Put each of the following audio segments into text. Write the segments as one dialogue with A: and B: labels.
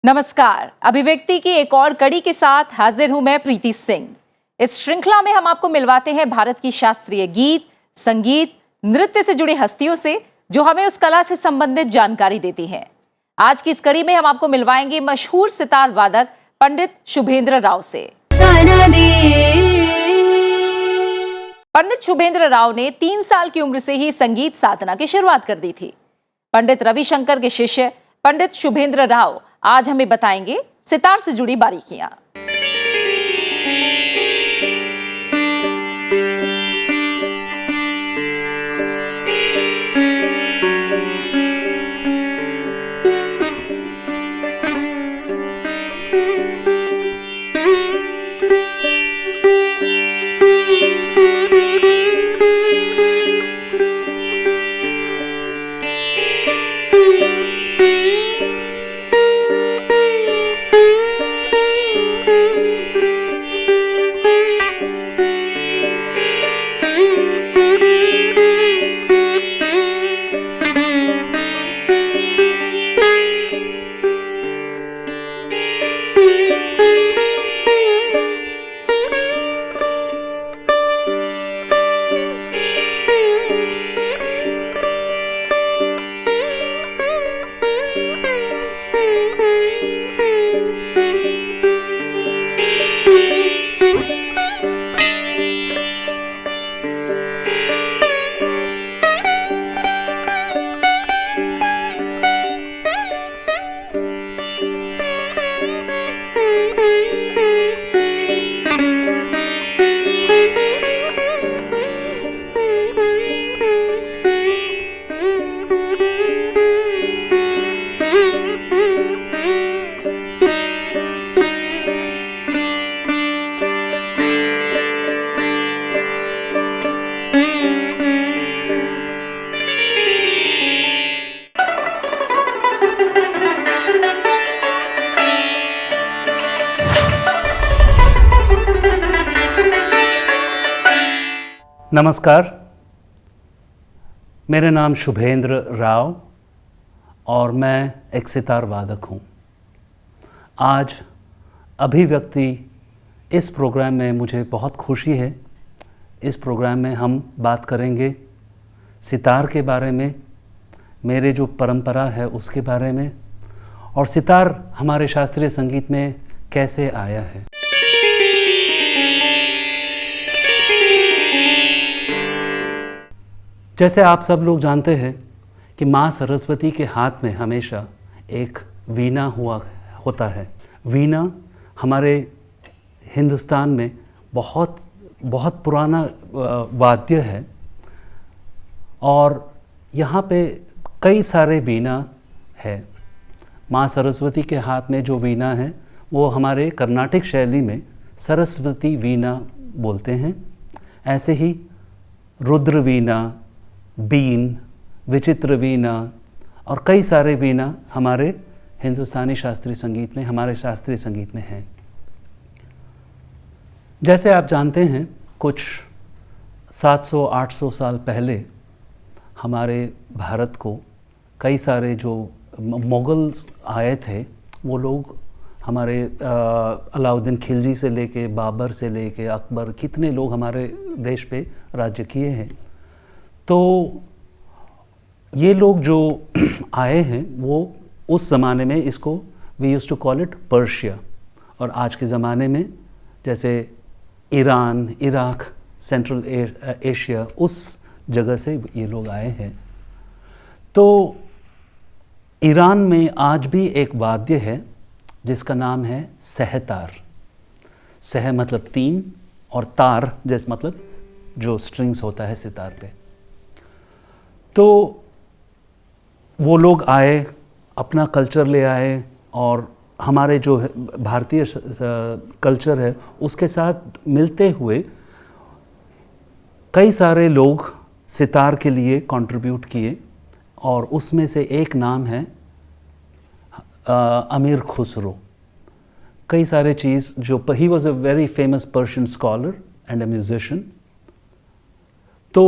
A: नमस्कार। अभिव्यक्ति की एक और कड़ी के साथ हाजिर हूं मैं प्रीति सिंह। इस श्रृंखला में हम आपको मिलवाते हैं भारत की शास्त्रीय गीत, संगीत, नृत्य से जुड़ी हस्तियों से जो हमें उस कला से संबंधित जानकारी देती हैं। आज की इस कड़ी में हम आपको मिलवाएंगे मशहूर सितार वादक पंडित शुभेंद्र राव से। पंडित शुभेंद्र राव ने 3 साल की उम्र से ही संगीत साधना की शुरुआत कर दी थी। पंडित रविशंकर के शिष्य पंडित शुभेंद्र राव आज हमें बताएंगे सितार से जुड़ी बारीकियां।
B: नमस्कार, मेरा नाम शुभेंद्र राव और मैं एक सितार वादक हूँ। आज अभिव्यक्ति इस प्रोग्राम में मुझे बहुत खुशी है। इस प्रोग्राम में हम बात करेंगे सितार के बारे में, मेरे जो परंपरा है उसके बारे में, और सितार हमारे शास्त्रीय संगीत में कैसे आया है। जैसे आप सब लोग जानते हैं कि माँ सरस्वती के हाथ में हमेशा एक वीणा होता है। वीणा हमारे हिंदुस्तान में बहुत पुराना वाद्य है और यहाँ पे कई सारे वीणा है। माँ सरस्वती के हाथ में जो वीणा है वो हमारे कर्नाटिक शैली में सरस्वती वीणा बोलते हैं। ऐसे ही रुद्र वीणा, बीन, विचित्र वीणा और कई सारे वीणा हमारे हिंदुस्तानी शास्त्रीय संगीत में, हमारे शास्त्रीय संगीत में हैं। जैसे आप जानते हैं, कुछ 700-800 साल पहले हमारे भारत को कई सारे जो मुगल्स आए थे, वो लोग हमारे अलाउद्दीन खिलजी से लेके, बाबर से लेके अकबर, कितने लोग हमारे देश पे राज्य किए हैं। तो ये लोग जो आए हैं वो उस ज़माने में इसको we use to call it Persia, और आज के ज़माने में जैसे ईरान, इराक, सेंट्रल एशिया, उस जगह से ये लोग आए हैं। तो ईरान में आज भी एक वाद्य है जिसका नाम है सहतार। सह मतलब 3 और तार जैसे मतलब जो स्ट्रिंग्स होता है सितार पे। तो वो लोग आए, अपना कल्चर ले आए और हमारे जो भारतीय कल्चर है उसके साथ मिलते हुए कई सारे लोग सितार के लिए कंट्रीब्यूट किए, और उसमें से एक नाम है अमीर खुसरो। कई सारे चीज़ जो he was a very famous Persian scholar and a musician. तो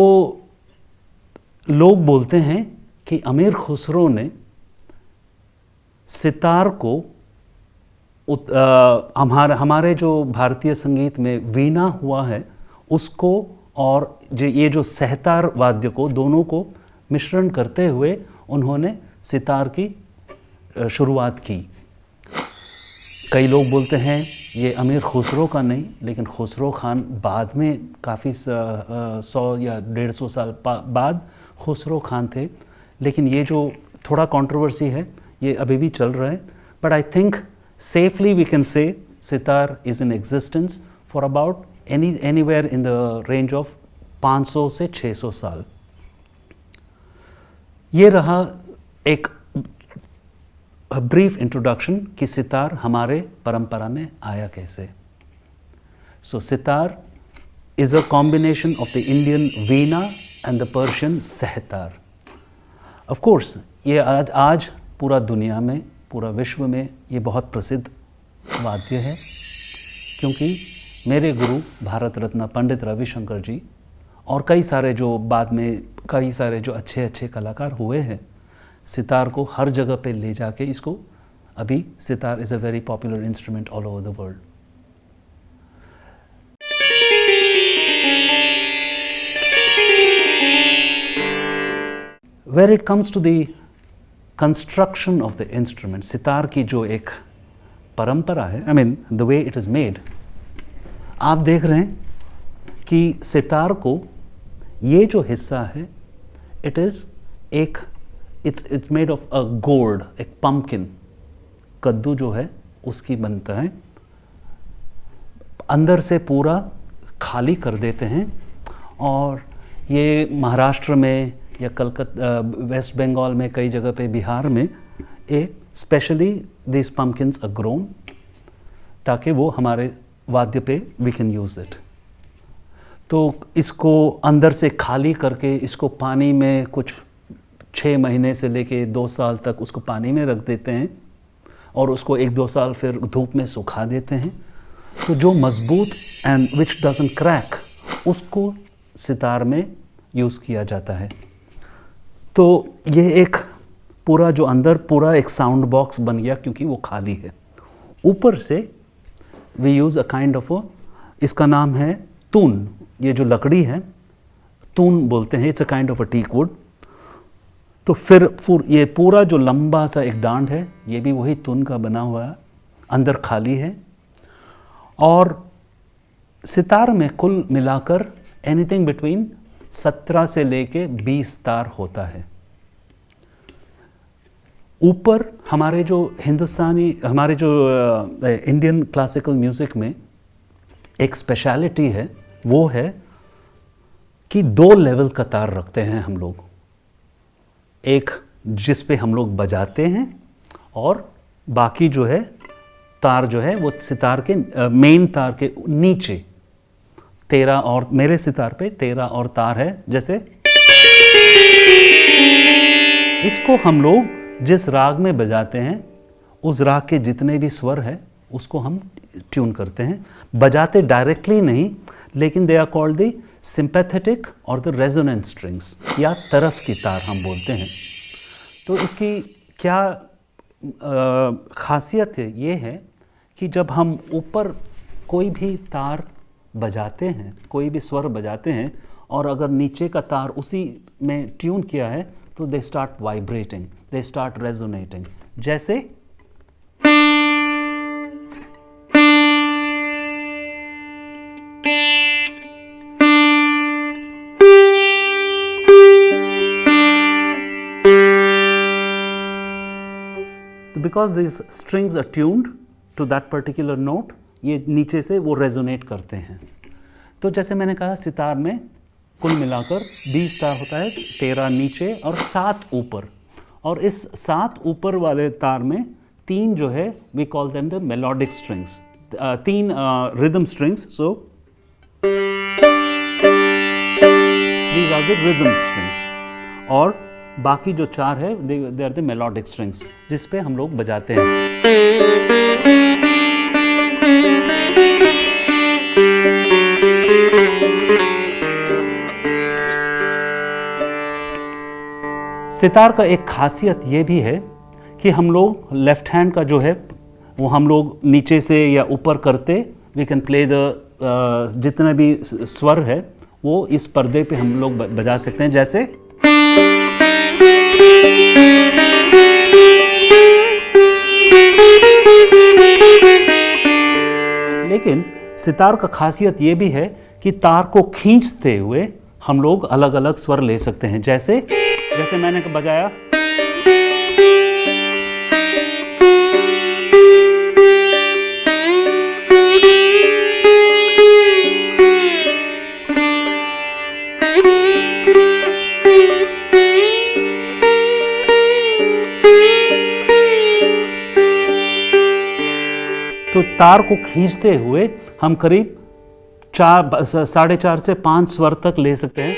B: लोग बोलते हैं कि अमीर खुसरो ने सितार को हमारे जो भारतीय संगीत में वीणा हुआ है उसको और ये जो सहतार वाद्य को दोनों को मिश्रण करते हुए उन्होंने सितार की शुरुआत की। कई लोग बोलते हैं ये अमीर खुसरो का नहीं, लेकिन खुसरो खान बाद में काफ़ी 100 या 150 साल बाद खुसरो खान थे, लेकिन ये जो थोड़ा कंट्रोवर्सी है ये अभी भी चल रहा है। But I think safely we can say sitar is in existence for about anywhere in the range of 500 से 600 साल। ये रहा एक ब्रीफ इंट्रोडक्शन कि सितार हमारे परंपरा में आया कैसे। So sitar is a combination of the Indian veena and the Persian setar. Of course ये आज पूरा दुनिया में, पूरा विश्व में ये बहुत प्रसिद्ध वाद्य है, क्योंकि मेरे गुरु भारत रत्न पंडित रविशंकर जी और कई सारे जो बाद में कई सारे जो अच्छे अच्छे कलाकार हुए हैं, सितार को हर जगह पे ले जाके इसको अभी sitar is a very popular instrument all over the world. Where it comes to the construction of the instrument, sitar की जो एक परंपरा है, I mean the way it is made, आप देख रहे हैं कि सितार को ये जो हिस्सा है it's made of a gourd, एक pumpkin, कद्दू जो है उसकी बनता है। अंदर से पूरा खाली कर देते हैं और ये महाराष्ट्र में या कलकत्ता, वेस्ट बंगाल में, कई जगह पे, बिहार में specially this pumpkins are grown ताकि वो हमारे वाद्य पे वी कैन यूज़ इट। तो इसको अंदर से खाली करके इसको पानी में कुछ 6 महीने से लेके 2 साल तक उसको पानी में रख देते हैं और उसको 1-2 साल फिर धूप में सुखा देते हैं। तो जो मजबूत एंड विच डजंट क्रैक उसको सितार में यूज़ किया जाता है। तो ये एक पूरा जो अंदर पूरा एक साउंड बॉक्स बन गया क्योंकि वो खाली है। ऊपर से we use a kind of इसका नाम है तून। ये जो लकड़ी है तून बोलते हैं, it's a kind of a teak wood. तो फिर ये पूरा जो लंबा सा एक डांड है ये भी वही तून का बना हुआ है, अंदर खाली है। और सितार में कुल मिलाकर एनीथिंग बिटवीन 17 से लेके 20 तार होता है। ऊपर हमारे जो इंडियन क्लासिकल म्यूज़िक में एक स्पेशलिटी है, वो है कि 2 लेवल का तार रखते हैं हम लोग। एक जिस पे हम लोग बजाते हैं और बाकी जो है तार जो है वो सितार के मेन तार के नीचे 13 और, मेरे सितार पे 13 और तार है। जैसे इसको हम लोग जिस राग में बजाते हैं उस राग के जितने भी स्वर है उसको हम ट्यून करते हैं। बजाते डायरेक्टली नहीं, लेकिन they are called the sympathetic और द रेजोनेंट स्ट्रिंग्स, या तरफ की तार हम बोलते हैं। तो इसकी क्या खासियत है, ये है कि जब हम ऊपर कोई भी तार बजाते हैं, कोई भी स्वर बजाते हैं और अगर नीचे का तार उसी में ट्यून किया है तो they start vibrating, they start resonating. जैसे तो because this strings are tuned to that particular note, ये नीचे से वो रेजोनेट करते हैं। तो जैसे मैंने कहा सितार में कुल मिलाकर 20 तार होता है, 13 नीचे और 7 ऊपर। और इस 7 ऊपर वाले तार में 3 जो है we call them the melodic strings, 3 rhythm strings. So these are the rhythm strings और बाकी जो 4 है they are the melodic strings जिस पे हम लोग बजाते हैं। सितार का एक खासियत ये भी है कि हम लोग लेफ्ट हैंड का जो है वो हम लोग नीचे से या ऊपर करते वी कैन प्ले द जितने भी स्वर है वो इस पर्दे पे हम लोग बजा सकते हैं, जैसे लेकिन सितार का खासियत ये भी है कि तार को खींचते हुए हम लोग अलग अलग स्वर ले सकते हैं, जैसे मैंने बजाया, तो तार को खींचते हुए हम करीब 4.5 से 5 स्वर तक ले सकते हैं।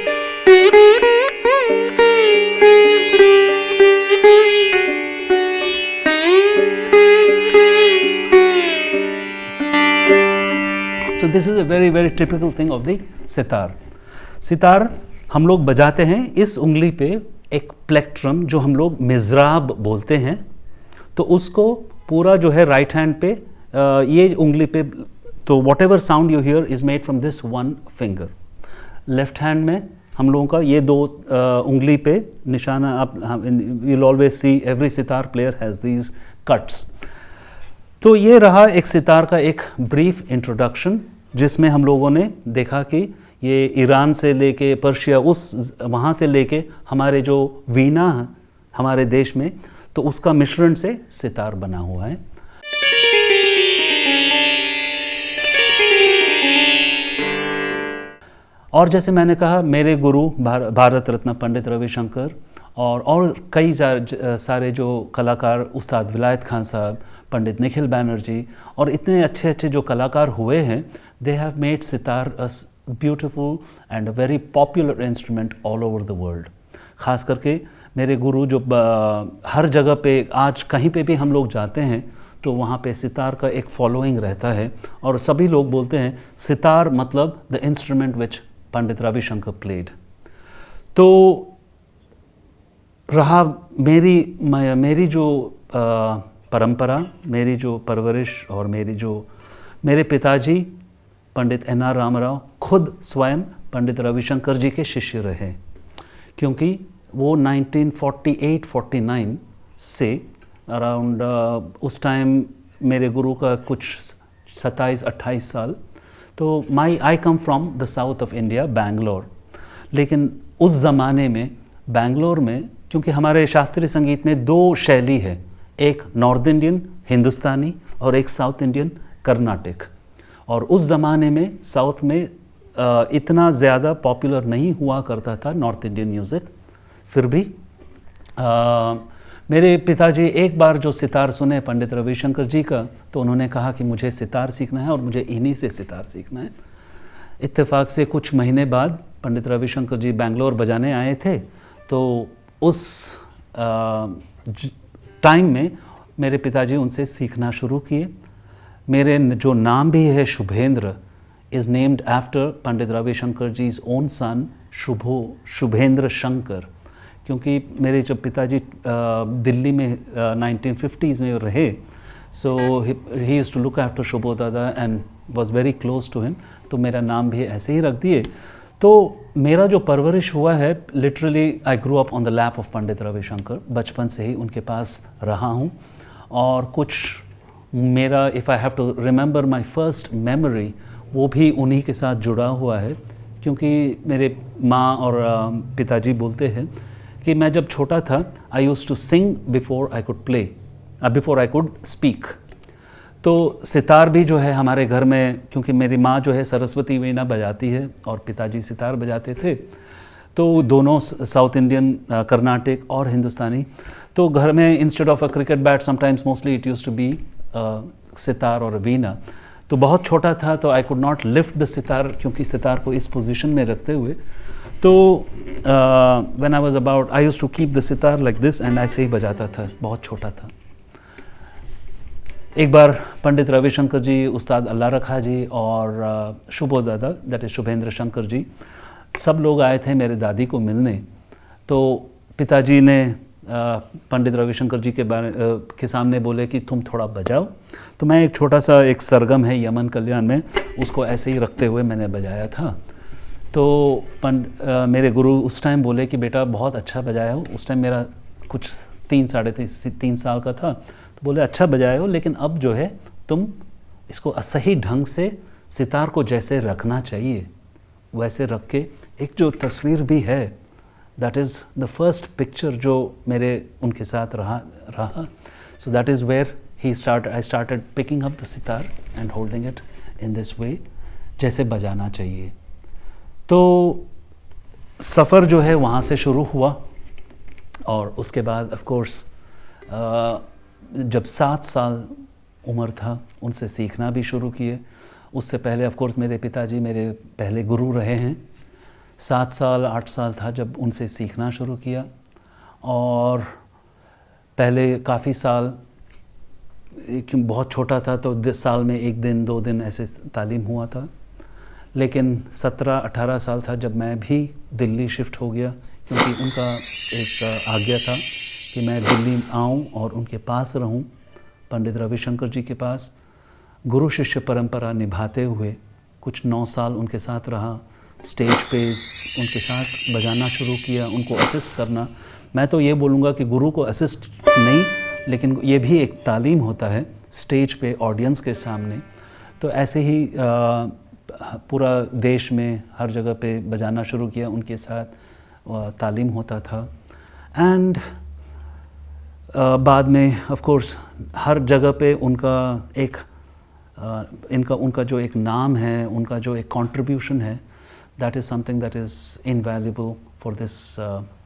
B: So this is a very very typical thing of the sitar. Sitar हम लोग बजाते हैं इस उंगली पे एक प्लेक्ट्रम जो हम लोग मिज़राब बोलते हैं, तो उसको पूरा जो है राइट हैंड पे ये उंगली पे, तो what ever sound you here is made from this one finger. Left hand में हम लोगों का ये 2 उंगली पे निशाना, आप you will always see every sitar player has these cuts. तो ये रहा एक सितार का एक ब्रीफ इंट्रोडक्शन, जिसमें हम लोगों ने देखा कि ये ईरान से लेके पर्शिया, उस वहाँ से लेके हमारे जो वीणा है हमारे देश में, तो उसका मिश्रण से सितार बना हुआ है। और जैसे मैंने कहा, मेरे गुरु भारत रत्न पंडित रविशंकर और कई सारे जो कलाकार, उस्ताद विलायत खान साहब, पंडित निखिल बैनर्जी और इतने अच्छे अच्छे जो कलाकार हुए हैं, they have made sitar a beautiful and a very popular instrument all over the world. ख़ास करके मेरे गुरु जो हर जगह पे, आज कहीं पे भी हम लोग जाते हैं तो वहाँ पे सितार का एक फॉलोइंग रहता है, और सभी लोग बोलते हैं सितार मतलब the instrument which Pandit Ravishankar played. तो रहा मेरी जो परंपरा, मेरी जो परवरिश, और मेरे पिताजी पंडित NR रामाराव खुद स्वयं पंडित रविशंकर जी के शिष्य रहे, क्योंकि वो 1948-49 से अराउंड उस टाइम मेरे गुरु का कुछ 27-28 साल, तो I come from the south of India, Bangalore. लेकिन उस ज़माने में बैंगलोर में, क्योंकि हमारे शास्त्रीय संगीत में 2 शैली है, एक नॉर्थ इंडियन हिंदुस्तानी और एक साउथ इंडियन कर्नाटिक। और उस ज़माने में साउथ में इतना ज़्यादा पॉपुलर नहीं हुआ करता था नॉर्थ इंडियन म्यूज़िक। फिर भी मेरे पिताजी एक बार जो सितार सुने पंडित रविशंकर जी का, तो उन्होंने कहा कि मुझे सितार सीखना है और मुझे इन्हीं से सितार सीखना है। इत्तेफाक से कुछ महीने बाद पंडित रविशंकर जी बेंगलोर बजाने आए थे, तो उस टाइम में मेरे पिताजी उनसे सीखना शुरू किए। मेरे जो नाम भी है Shubhendra, is named after Pandit Ravishankar ji's own son Shubhendra Shankar, क्योंकि मेरे जब पिताजी दिल्ली में 1950s में रहे, so he used to look after Shubho dada and was very close to him, तो मेरा नाम भी ऐसे ही रख दिए। तो मेरा जो परवरिश हुआ है, literally I grew up on the lap of Pandit Ravishankar. बचपन से ही उनके पास रहा हूँ, और कुछ मेरा, if I have to remember my first memory, वो भी उन्हीं के साथ जुड़ा हुआ है, क्योंकि मेरे माँ और पिताजी बोलते हैं कि मैं जब छोटा था, I used to sing before I could play, before I could speak. तो सितार भी जो है हमारे घर में, क्योंकि मेरी माँ जो है सरस्वती वीणा बजाती है और पिताजी सितार बजाते थे, तो दोनों साउथ इंडियन, कर्नाटिक और हिंदुस्तानी। तो घर में instead of a cricket bat sometimes mostly it used to be sitar और वीणा। तो बहुत छोटा था, तो I could not lift the sitar, क्योंकि सितार को इस पोजीशन में रखते हुए, तो when I was about, I used to keep the sitar like this and ऐसे ही बजाता था, बहुत छोटा था। एक बार पंडित रविशंकर जी, उस्ताद अल्लाह रखा जी और शुभो दादा, दैट इज़ शुभेंद्र शंकर जी, सब लोग आए थे मेरे दादी को मिलने। तो पिताजी ने पंडित रविशंकर जी के सामने बोले कि तुम थोड़ा बजाओ। तो मैं एक छोटा सा एक सरगम है यमन कल्याण में, उसको ऐसे ही रखते हुए मैंने बजाया था। तो मेरे गुरु उस टाइम बोले कि बेटा बहुत अच्छा बजाया हो। उस टाइम मेरा कुछ 3 साल का था। तो बोले अच्छा बजाए हो, लेकिन अब जो है तुम इसको सही ढंग से सितार को जैसे रखना चाहिए वैसे रख के। एक जो तस्वीर भी है, that is the first picture जो मेरे उनके साथ रहा। So that is where I started picking up the sitar and holding it in this way, जैसे बजाना चाहिए। तो सफ़र जो है वहाँ से शुरू हुआ, और उसके बाद ऑफ कोर्स जब 7 साल उम्र था उनसे सीखना भी शुरू किए। उससे पहले ऑफ कोर्स मेरे पिताजी मेरे पहले गुरु रहे हैं। 7 साल 8 साल था जब उनसे सीखना शुरू किया, और पहले काफ़ी साल, क्योंकि बहुत छोटा था तो साल में 1 दिन 2 दिन ऐसे तालीम हुआ था। लेकिन 17-18 साल था जब मैं भी दिल्ली शिफ्ट हो गया, क्योंकि उनका एक आज्ञा था कि मैं दिल्ली आऊं और उनके पास रहूं, पंडित रविशंकर जी के पास गुरु शिष्य परंपरा निभाते हुए। कुछ 9 साल उनके साथ रहा, स्टेज पे उनके साथ बजाना शुरू किया, उनको असिस्ट करना। मैं तो ये बोलूँगा कि गुरु को असिस्ट नहीं, लेकिन ये भी एक तालीम होता है स्टेज पे ऑडियंस के सामने। तो ऐसे ही पूरा देश में हर जगह पे बजाना शुरू किया, उनके साथ तालीम होता था। एंड बाद में ऑफ कोर्स हर जगह पे उनका एक उनका जो एक नाम है, उनका जो एक कंट्रीब्यूशन है, that is something that is invaluable for this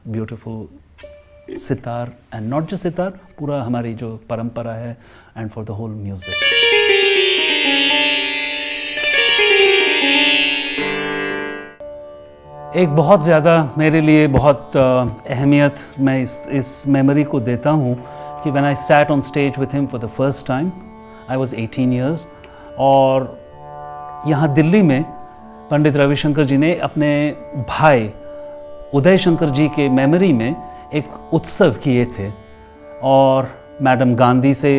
B: beautiful sitar, and not just sitar, पूरा हमारी जो परंपरा है, and for the whole music. एक बहुत ज़्यादा मेरे लिए बहुत अहमियत मैं इस मेमोरी को देता हूँ कि when I sat on stage with him for the first time, I was 18 years, और यहाँ दिल्ली में पंडित रविशंकर जी ने अपने भाई उदय शंकर जी के मेमोरी में एक उत्सव किए थे, और मैडम गांधी से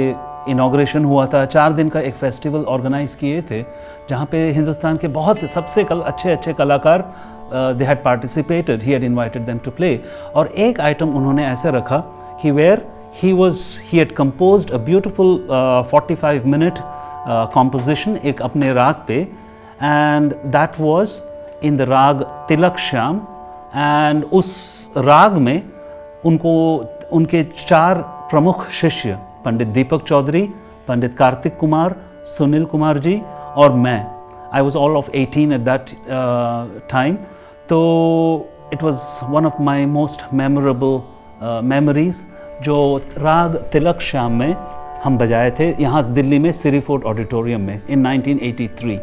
B: इनॉग्रेशन हुआ था। 4 दिन का एक फेस्टिवल ऑर्गेनाइज किए थे, जहाँ पे हिंदुस्तान के बहुत सबसे अच्छे कलाकार they had participated, he had invited them to play। और एक आइटम उन्होंने ऐसे रखा कि where he had composed a beautiful 45-minute composition एक अपने राग पे, and that was in the राग तिलक श्याम। and उस राग में उनके 4 प्रमुख शिष्य, पंडित दीपक चौधरी, पंडित कार्तिक कुमार, सुनील कुमार जी और मैं, I was all of 18 at that time। तो it was one of my most memorable memories, जो राग तिलक श्याम में हम बजाए थे यहाँ दिल्ली में सिरी फोर्ट ऑडिटोरियम में in 1983।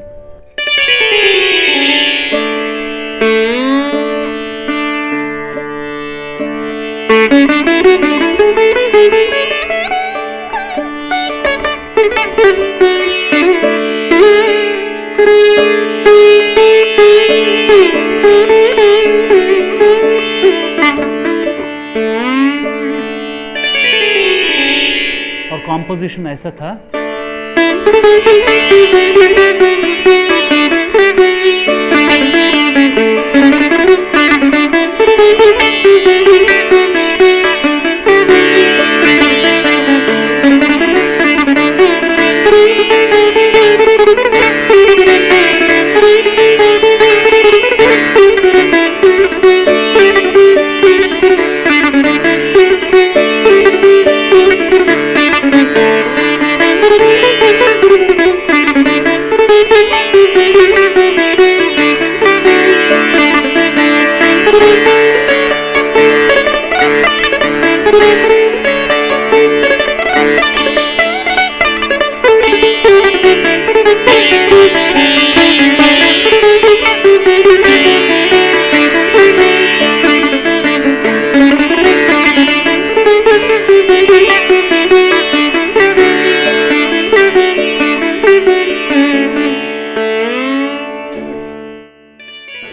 B: कॉम्पोजिशन ऐसा था।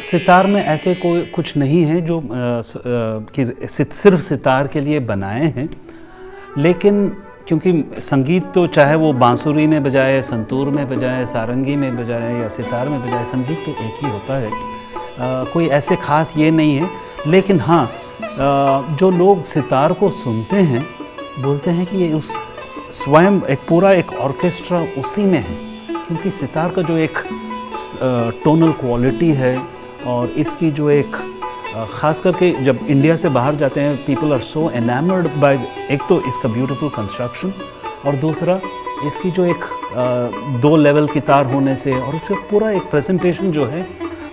B: सितार में ऐसे कोई कुछ नहीं है जो कि सिर्फ सितार के लिए बनाए हैं, लेकिन क्योंकि संगीत तो चाहे वो बांसुरी में बजाए, संतूर में बजाए, सारंगी में बजाए या सितार में बजाए, संगीत तो एक ही होता है। कोई ऐसे ख़ास ये नहीं है। लेकिन हाँ, जो लोग सितार को सुनते हैं बोलते हैं कि ये उस स्वयं एक पूरा एक ऑर्केस्ट्रा उसी में है, क्योंकि सितार का जो एक टोनल क्वालिटी है और इसकी जो एक ख़ास करके जब इंडिया से बाहर जाते हैं, people are so enamoured by, एक तो इसका ब्यूटीफुल कंस्ट्रक्शन और दूसरा इसकी जो एक 2 लेवल की तार होने से और इसका पूरा एक प्रेजेंटेशन जो है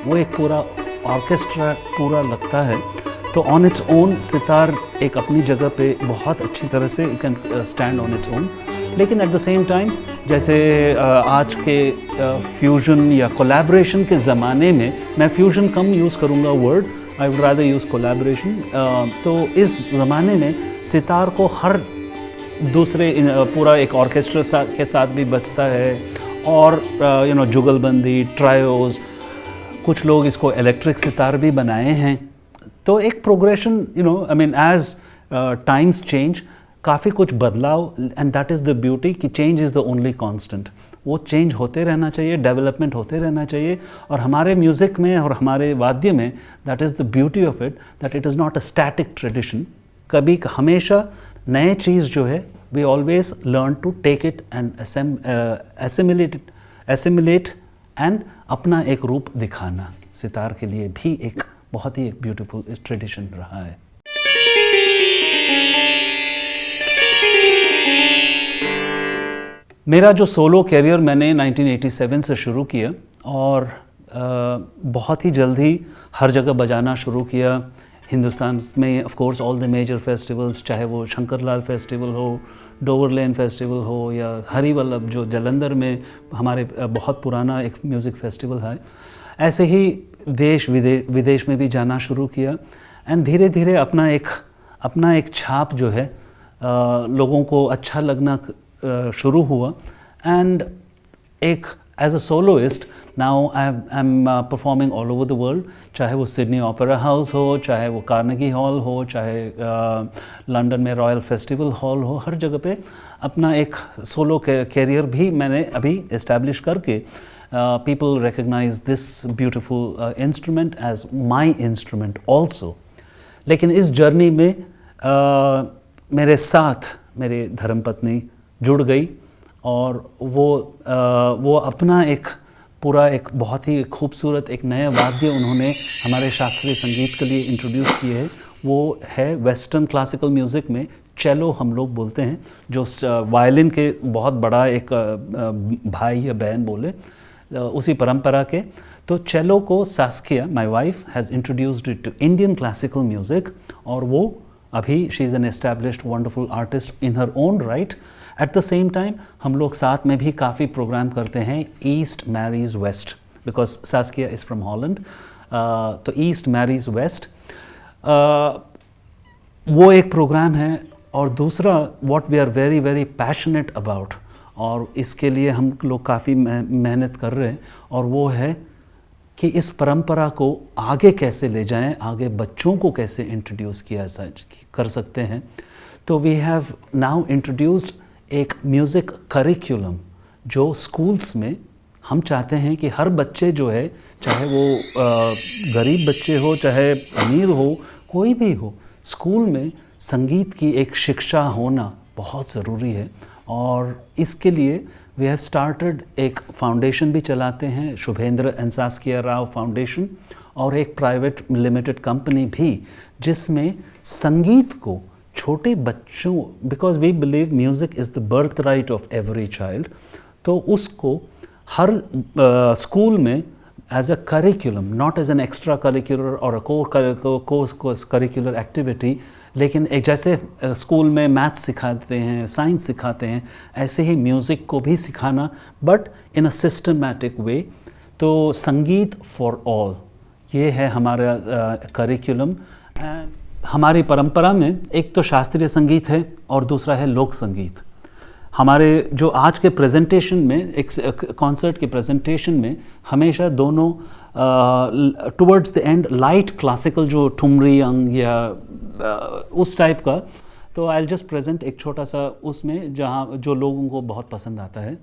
B: वो एक पूरा ऑर्केस्ट्रा पूरा लगता है। तो ऑन इट्स ओन सितार एक अपनी जगह पे बहुत अच्छी तरह से it can stand on its own, लेकिन एट द सेम टाइम जैसे आज के फ्यूजन या कोलैबोरेशन के ज़माने में, मैं फ्यूजन कम यूज़ करूँगा word, I would rather use collaboration. तो इस ज़माने में सितार को हर दूसरे पूरा एक ऑर्केस्ट्रा के साथ भी बजता है और जुगलबंदी, ट्रायोज़, कुछ लोग इसको इलेक्ट्रिक सितार भी बनाए हैं। तो एक progression, I mean as times change, काफ़ी कुछ बदलाव, and that is the beauty कि change is the only constant. वो चेंज होते रहना चाहिए, डेवलपमेंट होते रहना चाहिए। और हमारे म्यूज़िक में और हमारे वाद्य में that is the beauty of it, that it is not a static tradition. कभी हमेशा नए चीज़ जो है we always learn to take it and assimilate and अपना एक रूप दिखाना सितार के लिए भी एक बहुत ही एक ब्यूटीफुल ट्रेडिशन रहा है। मेरा जो सोलो कैरियर मैंने 1987 से शुरू किया और बहुत ही जल्दी हर जगह बजाना शुरू किया। हिंदुस्तान में of course all the major festivals, चाहे वो शंकरलाल फेस्टिवल हो, डोवर लेन फेस्टिवल हो या हरिवल्लभ जो जालंधर में हमारे बहुत पुराना एक म्यूज़िक फेस्टिवल है, ऐसे ही देश विदेश में भी जाना शुरू किया। एंड धीरे धीरे अपना एक छाप जो है लोगों को अच्छा लगना शुरू हुआ। एंड एक as a soloist now I am performing all over the world, चाहे वो सिडनी ओपेरा हाउस हो, चाहे वो कार्नेगी हॉल हो, चाहे लंदन में रॉयल फेस्टिवल हॉल हो, हर जगह पे अपना एक सोलो कैरियर भी मैंने अभी इस्टेब्लिश करके people recognize this beautiful instrument as my instrument also। लेकिन इस जर्नी में मेरे साथ मेरे धर्मपत्नी जुड़ गई और वो अपना एक पूरा एक बहुत ही खूबसूरत एक नया वाद्य उन्होंने हमारे शास्त्रीय संगीत के लिए इंट्रोड्यूस किए है। वो है वेस्टर्न क्लासिकल म्यूज़िक में चेलो हम लोग बोलते हैं, जो वायलिन के बहुत बड़ा एक भाई या बहन बोले, उसी परंपरा के। तो चेलो को Saskia my wife has introduced it to Indian classical music और वो अभी she is an established wonderful artist in her own right. At the same time हम लोग साथ में भी काफ़ी प्रोग्राम करते हैं East Marries West, because Saskia is from Holland. तो ईस्ट मैरीज वेस्ट वो एक प्रोग्राम है। और दूसरा what we are very very passionate about, और इसके लिए हम लोग काफ़ी मेहनत कर रहे हैं, और वो है कि इस परंपरा को आगे कैसे ले जाएं, आगे बच्चों को कैसे इंट्रोड्यूस किया कर सकते हैं। तो वी हैव नाउ इंट्रोड्यूस्ड एक म्यूज़िक करिकुलम जो स्कूल्स में हम चाहते हैं कि हर बच्चे जो है, चाहे वो गरीब बच्चे हो चाहे अमीर हो, कोई भी हो, स्कूल में संगीत की एक शिक्षा होना बहुत ज़रूरी है। और इसके लिए वी हैव स्टार्टेड एक फाउंडेशन भी चलाते हैं, शुभेंद्र एंड सास्किया राव फाउंडेशन, और एक प्राइवेट लिमिटेड कंपनी भी, जिसमें संगीत को छोटे बच्चों, because we believe music is the birth right of every child, तो उसको हर स्कूल में as a curriculum, not as an extra curricular और अ कोर्स करिकुलर एक्टिविटी, लेकिन एक जैसे स्कूल में मैथ्स सिखाते हैं, साइंस सिखाते हैं, ऐसे ही म्यूज़िक को भी सिखाना, but in a systematic way. तो संगीत फॉर ऑल, ये है हमारा करिकुलम। हमारी परंपरा में एक तो शास्त्रीय संगीत है और दूसरा है लोक संगीत। हमारे जो आज के प्रेजेंटेशन में, एक कॉन्सर्ट के प्रेजेंटेशन में, हमेशा दोनों towards the end light classical जो ठुमरी अंग या उस टाइप का, तो आई विल जस्ट प्रेजेंट एक छोटा सा उसमें जहाँ जो लोगों को बहुत पसंद आता है।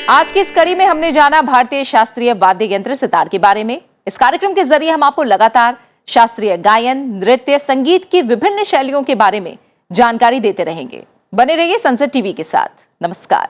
A: आज की इस कड़ी में हमने जाना भारतीय शास्त्रीय वाद्य यंत्र सितार के बारे में। इस कार्यक्रम के जरिए हम आपको लगातार शास्त्रीय गायन, नृत्य, संगीत की विभिन्न शैलियों के बारे में जानकारी देते रहेंगे। बने रहिए संसद टीवी के साथ। नमस्कार।